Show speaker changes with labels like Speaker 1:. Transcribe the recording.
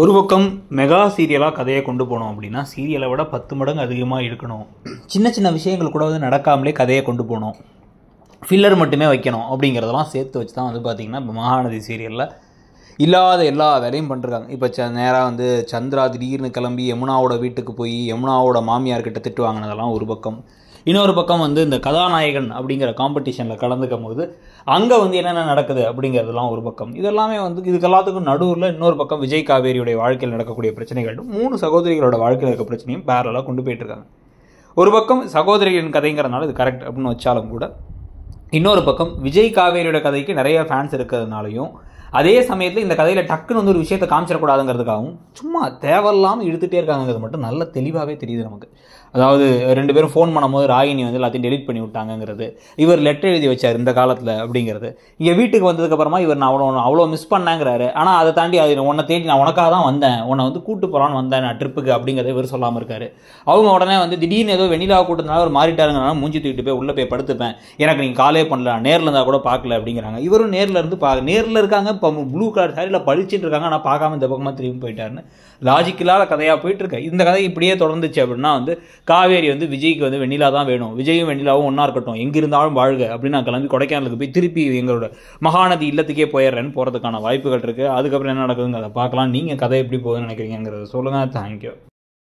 Speaker 1: ஒரு பக்கம் மெகா சீரியலாக கதையை கொண்டு போனோம் அப்படின்னா சீரியலை விட 10 மடங்கு அதிகமாக இருக்கணும். சின்ன சின்ன விஷயங்கள் கூட நடக்காமலே கதையை கொண்டு போகணும், ஃபில்லர் மட்டுமே வைக்கணும் அப்படிங்கிறதெல்லாம் சேர்த்து வச்சு தான் பார்த்திங்கன்னா இப்போ மகாநதி சீரியலில் இல்லாத எல்லா வேலையும் பண்ணிருக்காங்க. இப்போ நேராக சந்திரா திடீர்னு கிளம்பி யமுனாவோட வீட்டுக்கு போய் யமுனாவோட மாமியார்கிட்ட திட்டு வாங்கினதெல்லாம் ஒரு பக்கம். இன்னொரு பக்கம் இந்த கதாநாயகன் அப்படிங்கிற காம்படிஷனில் கலந்துக்கும் போது அங்கே என்னென்ன நடக்குது அப்படிங்கிறதுலாம் ஒரு பக்கம். இதெல்லாமே இதுக்கு எல்லாத்துக்கும் நடுவில் இன்னொரு பக்கம் விஜய் காவேரியுடைய வாழ்க்கையில் நடக்கக்கூடிய பிரச்சனைகள், 3 சகோதரிகளோட வாழ்க்கையில் இருக்க பிரச்சனையும் பேரலாக கொண்டு போயிட்டுருக்காங்க. ஒரு பக்கம் சகோதரிகளின் கதைங்கிறதுனால இது கரெக்ட் அப்படின்னு வச்சாலும் கூட, இன்னொரு பக்கம் விஜய் காவேரியோட கதைக்கு நிறைய ஃபேன்ஸ் இருக்கிறதுனாலையும் அதே சமயத்தில் இந்த கதையில் டக்குன்னு ஒரு விஷயத்தை காமிச்சிடக்கூடாதுங்கிறதுக்காகவும் சும்மா தேவையில்லாமல் இழுத்துட்டே இருக்காங்கிறது மட்டும் நல்ல தெளிவாகவே தெரியுது நமக்கு. அதாவது 2 பேரும் ஃபோன் பண்ணும்போது ராகினி எல்லாத்தையும் டெலிட் பண்ணி விட்டாங்கிறது, இவர் லெட்டர் எழுதி வச்சார் இந்த காலத்தில் அப்படிங்கிறது, இங்கே வீட்டுக்கு வந்ததுக்கப்புறமா இவர் நான் அவ்வளோ மிஸ் பண்ணேங்கிறாரு. ஆனால் அதை தாண்டி உன்னை தேடி நான் உனக்காக தான் வந்தேன், உன்னை கூட்டு போகலான்னு வந்தேன் நான் ட்ரிப்புக்கு அப்படிங்கிறத இவர் சொல்லாமல் இருக்காரு. அவங்க உடனே திடீர்னு ஏதோ வெண்ணிலா கூட்டத்தினால ஒரு மாறிட்டாருங்கிறனால மூஞ்சி தூக்கிட்டு போய் உள்ளே போய் படுத்துப்பேன், எனக்கு நீங்கள் காலே பண்ணல, நேரில் இருந்தால் கூட பார்க்கல அப்படிங்கிறாங்க. இவரும் நேரில் இருந்து நேரில் இருக்காங்க, இப்போ ப்ளூ கலர் சாரியில் பழிச்சிட்டு இருக்காங்க, ஆனால் பார்க்காம இந்த பக்கமாக திரும்பி போயிட்டாருன்னு லாஜிக்கலாக கதையாக போயிட்டு இருக்கு. இந்த கதை இப்படியே தொடர்ந்துச்சு அப்படின்னா காவேரி விஜய்க்கு வெண்ணிலா தான் வேணும், விஜயும் வெண்ணிலாவும் ஒன்றா இருக்கட்டும், எங்கே இருந்தாலும் வாழ்க அப்படின்னு நான் கிளம்பி கொடைக்கானலுக்கு போய் திருப்பி எங்களோட மகாநதி இல்லத்துக்கே போயிடுறேன்னு போகிறதுக்கான வாய்ப்புகள் இருக்குது. அதுக்கப்புறம் என்ன நடக்குதுங்கிறத பார்க்கலாம். நீங்கள் கதை எப்படி போகுதுன்னு நினைக்கிறீங்கிறத சொல்லுங்கள். தேங்க்யூ.